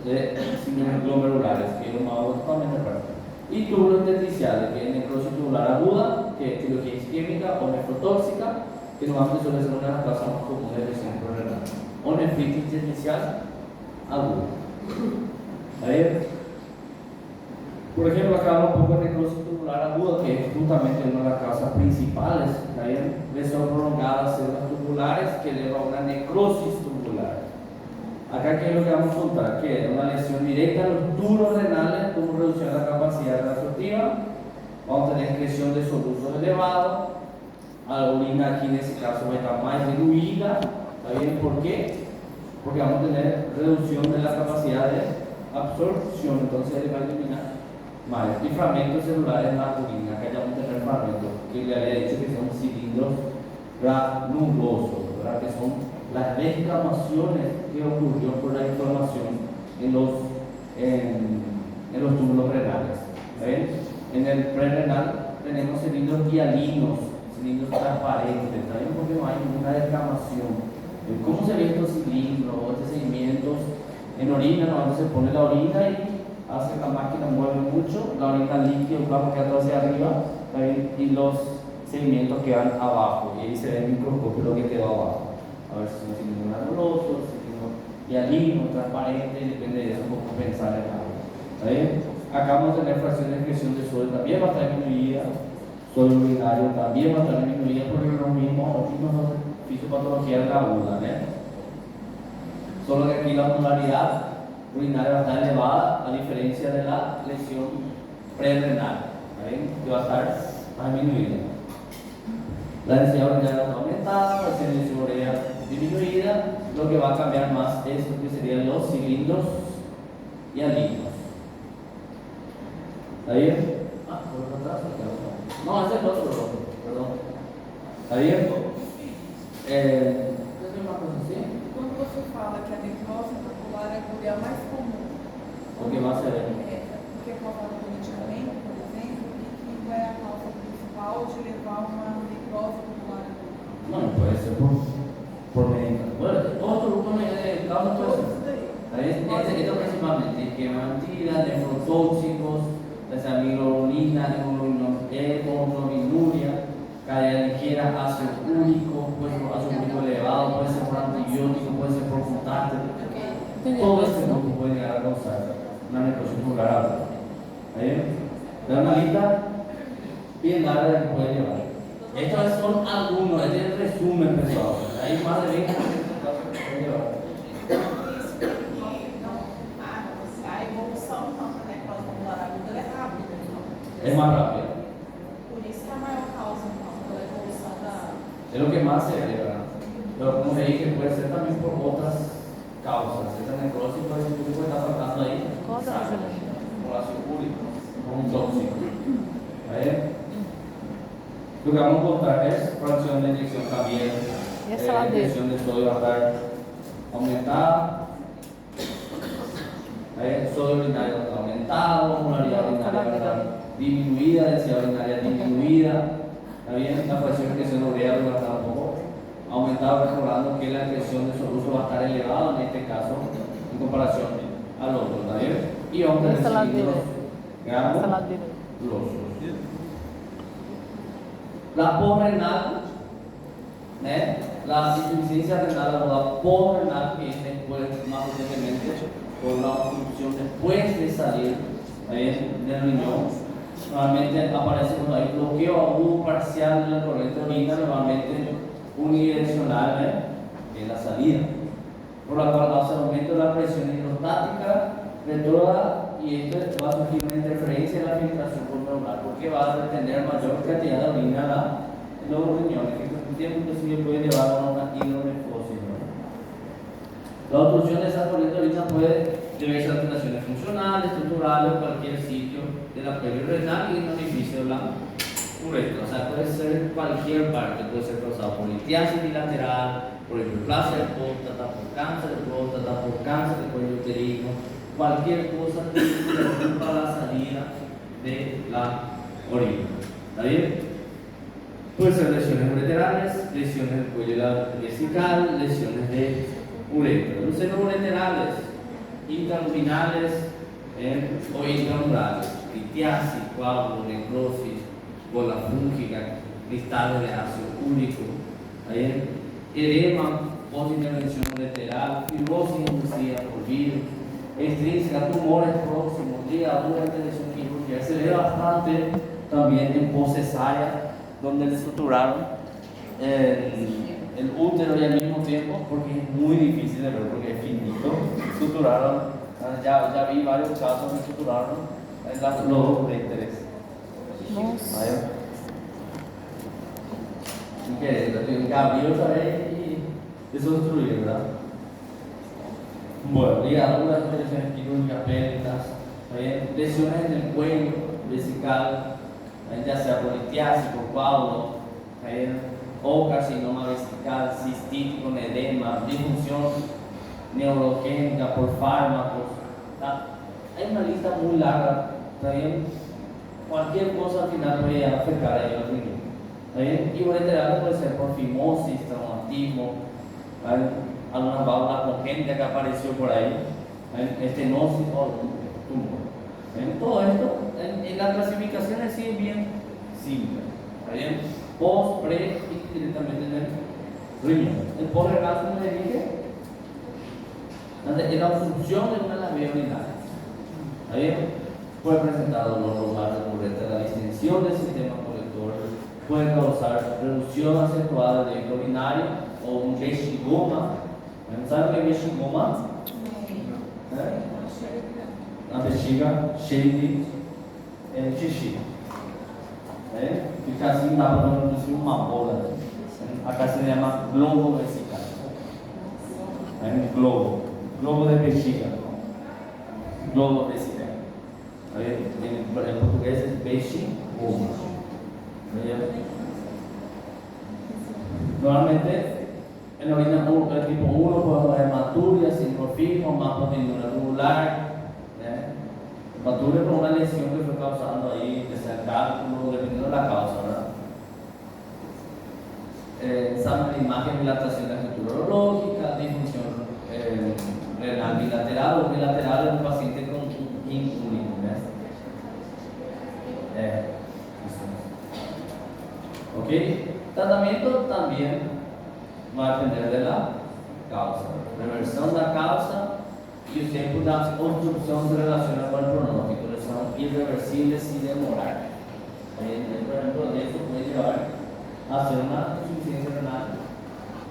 Speaker 1: De síndromes glomerulares, que es una aula totalmente aparte. Y túbulos intersticiales, que es necrosis tubular aguda, que es etiología isquémica o nefrotóxica, que normalmente suele ser una de las causas más comunes de lesión renal, o nefritis intersticial aguda. Por ejemplo, acá hablamos un poco de necrosis tubular aguda, que es justamente una de las causas principales, lesión prolongada de células tubulares que lleva a una necrosis tubular. Acá, ¿qué es lo que vamos a contar? Que es una lesión directa a los túbulos renales, como reducción de la capacidad reabsortiva. Vamos a tener excreción de solutos elevados. A la orina aquí en ese caso va a estar más diluida. ¿Está bien? ¿Por qué? Porque vamos a tener reducción de la capacidad de absorción. Entonces le va a eliminar más. Y fragmentos celulares en la orina. Acá ya vamos a tener fragmentos que le había dicho que son cilindros granulosos, ¿verdad? Que son las descamaciones que ocurrió por la inflamación en los túbulos renales. ¿Ven? En el prerenal tenemos cilindros hialinos, cilindros transparentes, ¿saben? Porque no hay ninguna descamación. ¿Cómo se ven estos cilindros, estos segmentos? En orina, cuando se pone la orina y hace la máquina, mueve mucho, la orina líquida, el plasma queda hacia arriba, ¿saben? Y los segmentos quedan abajo, y ahí se ve el microscopio lo que quedó abajo. A ver si son cilindros granulosos, cilindros hialinos, transparentes, depende de eso, cómo pensar en algo. ¿Está bien? Acá vamos a tener fracción de excreción de sodio, también va a estar disminuida. Sodio urinario también va a estar disminuida porque es lo mismo, fisiopatología de la aguda, Solo que aquí la osmolaridad urinaria va a estar elevada a diferencia de la lesión prerrenal, que va a estar disminuida. La densidad urinaria está aumentada, la densidad urinaria disminuida. Lo que va a cambiar más es lo que serían los cilindros y anillos. ¿Está bien? ¿Por atrás? No, ese es el otro, perdón. ¿Está bien? ¿Qué es una cosa así?
Speaker 5: Quando você fala que a necrose vascular aguda é a mais comum,
Speaker 1: O que más se ve.
Speaker 5: porque é causada por medicamento, por exemplo, e que é a causa principal de levar uma necrose vascular aguda?
Speaker 1: Bueno, puede ser por medicamento. Bueno, otro grupo de causas puede ser. Esto principalmente, quemantina, nefrotóxicos, desamiglobulina, hemoglobinuria, caída ligera, ácido úrico, puede ser ácido úrico elevado, puede ser por antibiótico, puede ser por mutante. Todo este grupo puede llegar a causar una necrosis vascular aguda. Da una lista bien larga de que puede llevar. Estos son algunos, este es el resumen pesado. Hay más de 20 casos que puede llevar.
Speaker 5: A evolução então, da necrose vascular aguda ela é rápida, então.
Speaker 1: Es más rápido.
Speaker 5: Por isso que é a maior causa, então, pela evolução da.
Speaker 1: Es lo que más se ve, ¿verdad? Pero como se dije, puede ser también por otras causas. Esta necrosis puede estar faltando ahí. Por ácido úrico, por un tóxico. Lo que vamos a contar es fracción de inyección también. La inyección de sodio va a estar aumentada. Sodio urinario va a estar aumentado, osmolaridad urinaria va a estar disminuida, densidad urinaria disminuida. ¿Está bien? La fracción de excreción urea va a estar un poco aumentada, recordando que la excreción de soluso va a estar elevada en este caso en comparación al otro. ¿Está bien? Y vamos a tener cilindros granulosos. La posrenal, la insuficiencia renal aguda posrenal, que es después, más recientemente, por la obstrucción después de salir del riñón, normalmente aparece cuando hay bloqueo agudo parcial de la corriente de orina, normalmente unidireccional en la salida, por la cual hace aumento de la presión hidrostática retrógrada, y esto va a surgir una interferencia en la filtración glomerular porque va a retener mayor cantidad de orina en los riñones, que con el tiempo inclusive puede llevar a una hidronefosis. La obstrucción de esa corriente de orina puede deberse a alteraciones funcionales, estructurales, cualquier sitio de la pelvis renal y en el orificio de la uretra. O sea, puede ser cualquier parte, puede ser causado por litiasis bilateral, por hiperplasia de próstata, por cáncer de próstata, por cáncer de cuello uterino, cualquier cosa que interrumpa la salida de la orina. ¿Está bien? Puede ser lesiones ureterales, lesiones del cuello vesical, lesiones de uretra. Lesiones ureterales, intraluminales o intramurales, litiasis, coágulos, necrosis, bola fúngica, cristales de ácido úrico, edema, postintervención ureteral, fibrosis inducida por virus, extrínseca, tumores próximos, ligadura, intervención quirúrgica. Se ve bastante también en poscesárea, donde le suturaron el útero y al mismo tiempo, porque es muy difícil de ver, porque es finito, suturaron, ya vi varios casos que suturaron los uréteres. ¿Y qué? Lo que abrió otra vez y eso destruir, ¿verdad? Bueno, ligaduras, lesiones quirúrgicas, pélvicas, lesiones en el cuello vesical, ya sea por litiasis, por coágulo, o carcinoma vesical, cistitis con edema, disfunción neurogénica por fármacos. Hay una lista muy larga, ¿está bien? Cualquier cosa al final puede afectar a ellos al riñón. ¿Está bien? Y ureteral puede ser por fimosis, traumatismo, algunas válvulas congénitas que apareció por ahí, estenosis o tumor. Todo esto en la clasificación es bien simple. ¿Está bien? Post, pre y directamente en el riñón. El post-renal, como les dije, es la obstrucción de una de las vías urinarias. ¿Está bien? Puede presentar dolor local recurrente a la distensión del sistema colector, puede causar reducción acentuada de débito urinario o un vexigoma. ¿Saben qué es vexigoma? Una bexiga cheia de xixi. Fica assim, dá para produzir uma bola. Acá se llama globo vesical. Globo de bexiga. Globo vesical. En portugués es vexigoma. Normalmente en la orina tipo 1 por hematuria, sinmorfismo, más por tubular. Hematuria por una lesión que fue causando ahí, que sea cálculo, dependiendo de la causa, ¿verdad? Examen de imagen, dilatación de la estructura urológica, disfunción renal bilateral o bilateral en un paciente con insulino. ¿Ok? Tratamiento también va a depender de la causa. Reversión de la causa y el tiempo de la obstrucción se relaciona con el pronóstico, que son irreversibles y demorar. Por ejemplo, eso puede llevar a hacer una insuficiencia renal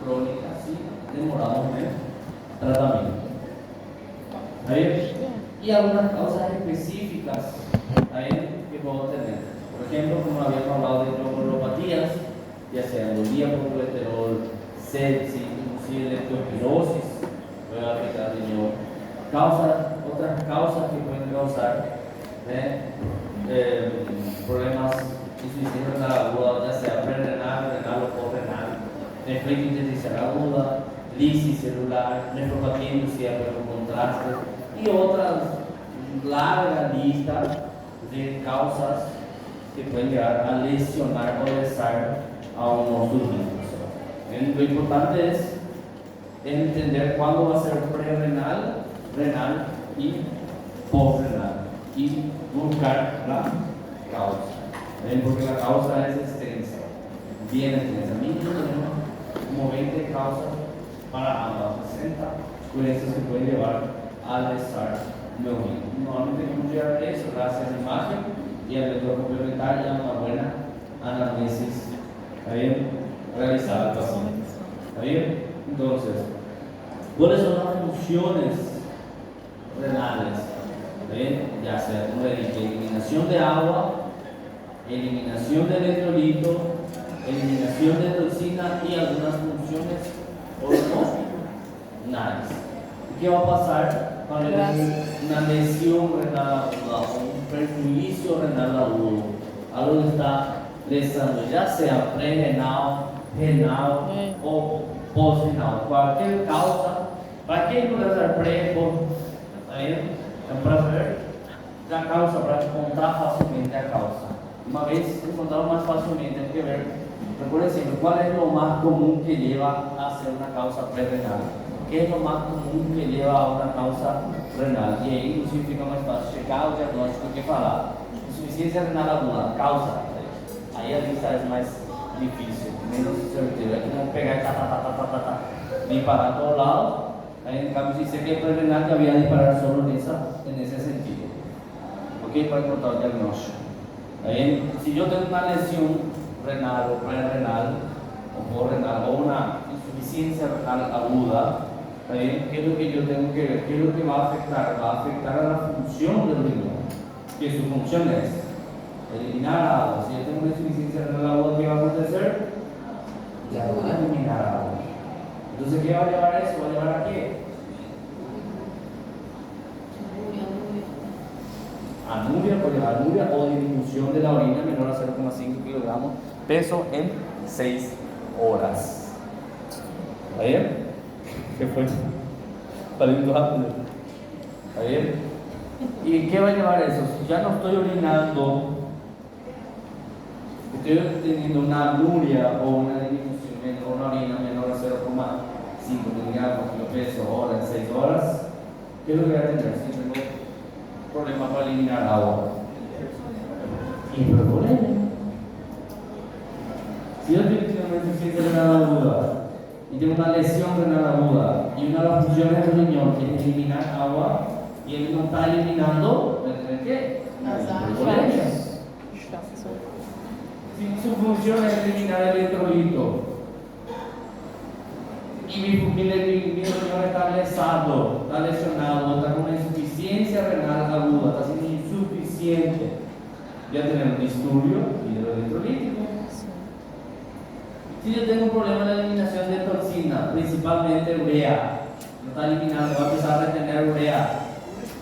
Speaker 1: crónica si demoramos el tratamiento. Y algunas causas específicas que podemos tener. Por ejemplo, como habíamos hablado de glomerulopatías, ya sea embolía por colesterol, sepsis, inclusive leptospirosis, puede afectar al riñón. Otras causas que pueden causar problemas de insuficiencia renal aguda, ya sea prerenal, renal o postrenal, nefritis intersticial aguda, lisis celular, nefropatía inducida por contraste y otras largas listas de causas que pueden llegar a lesionar o lesar a unos surgidos. Lo importante es entender cuándo va a ser prerenal, renal y postrenal y buscar la causa. Porque la causa es extensa, bien extensa. Mínimo tenemos como 20 causas para ambas, 60 dolencias que pueden llevar a lesar neurónico. Normalmente podemos llegar a eso gracias a la imagen y al método complementario y a una buena anamnesis realizada al paciente. ¿Está bien? Entonces, ¿cuáles son las funciones renales? Ya sea como le dije, eliminación de agua, eliminación de electrolito, eliminación de toxina y algunas funciones hormonales. ¿Qué va a pasar cuando hay una lesión renal aguda o un perjuicio renal agudo? Algo que está lesando, ya sea prerenal, renal o postrenal. Cualquier causa, ¿para qué encontrar pre? Para saber la causa, para encontrar fácilmente a causa. Una vez encontrado más fácilmente, hay que ver, recuerden siempre, cuál es lo más común que lleva a ser una causa prerenal. ¿Qué es lo más común que lleva a una causa renal? Y ahí inclusive fica más fácil checar o diagnóstico que falar. Insuficiencia renal aguda, causa. Aí a lista é mais difícil, menos certeiro. É como pegar e disparar a todos lados. Aí, en cambio, si sé que es prerenal, que había disparar solo en ese sentido. ¿Ok? Para encontrar el diagnóstico. Si yo tengo una lesión renal o prerenal o postrenal o una insuficiencia renal aguda, ¿qué es lo que yo tengo que ver? ¿Qué es lo que va a afectar? Va a afectar a la función del riñón. Que su función es eliminar agua. Si yo tengo una insuficiencia renal aguda, ¿qué va a acontecer? Ya voy a eliminar agua. Entonces, ¿qué va a llevar a eso? ¿Va a llevar a qué? Anuria, puede llevar anuria o disminución de la orina menor a 0,5 kilogramos, peso en 6 horas. ¿Está bien? ¿Qué fue? Saliendo rápido. ¿Está bien? ¿Y qué va a llevar eso? Si ya no estoy orinando, estoy teniendo una anuria o una disminución o una orina menor a 0,5 kilogramos, peso hora en 6 horas, ¿qué es lo que voy a tener? Si tengo problemas para eliminar agua. Hipervolemia. Si yo tengo una insuficiencia renal aguda y tengo una lesión renal aguda y una de las funciones del riñón es eliminar agua y él no está eliminando, tener qué?
Speaker 5: Las
Speaker 1: Hipervolemias. Si su función es eliminar el electrolito y mi riñón está lesado, está lesionado, está con una insuficiencia renal aguda, está siendo insuficiente, voy a tener un disturbio hidroelectrolítico. Si yo tengo un problema en la eliminación de toxina, principalmente urea, no está eliminando, va a empezar a retener urea,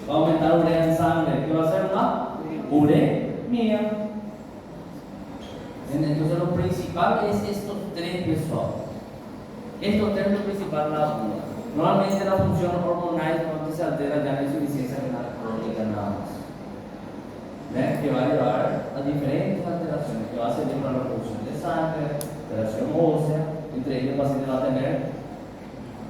Speaker 1: va a aumentar urea en sangre, ¿qué va a hacer? Una uremia. Entonces lo principal es estos tres, pessoal. Estos tres es lo principal en la duda. Normalmente la función hormonal cuando se altera ya no hay insuficiencia renal crónica nada más. ¿Ven? Que va a llevar a diferentes alteraciones, que va a servir para la producción de sangre, alteración ósea, entre ellos el paciente va a tener,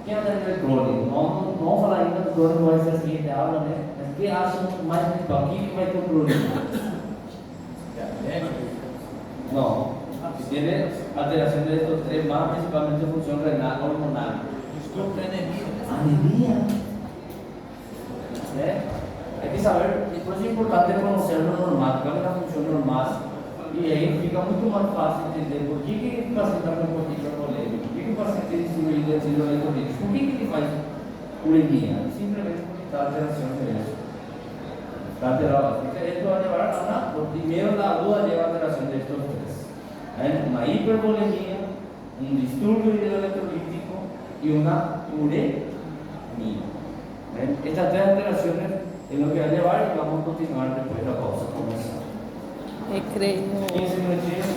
Speaker 1: ¿qué va a tener el crónico? No vamos a hablar ainda do crónico, vai ser assim, te habla, né? Mas que acham mais principal? O que vai ter o crónico? No, tiene alteración de estos tres más, principalmente función renal hormonal.
Speaker 4: Desculpa, anemia.
Speaker 1: Anemia. ¿Eh? Hay que saber, y por eso es importante conocer lo normal, cuál es la función normal. Y ahí fica mucho más fácil entender por qué el paciente está con hipervolemia, por qué el paciente tiene distribuido el síndrome de Tourette, por qué le faz uremia. Simplemente porque está alteración de eso. Está alterado. Esto va a llevar a primero la duda lleva a alteración de estos tres. Una hipervolemia, un disturbio hidroelectrolítico y una uremia. Estas tres alteraciones es lo que va a llevar y vamos a continuar después de la pausa comercial.
Speaker 2: Recreio.
Speaker 1: 15 minutinhos.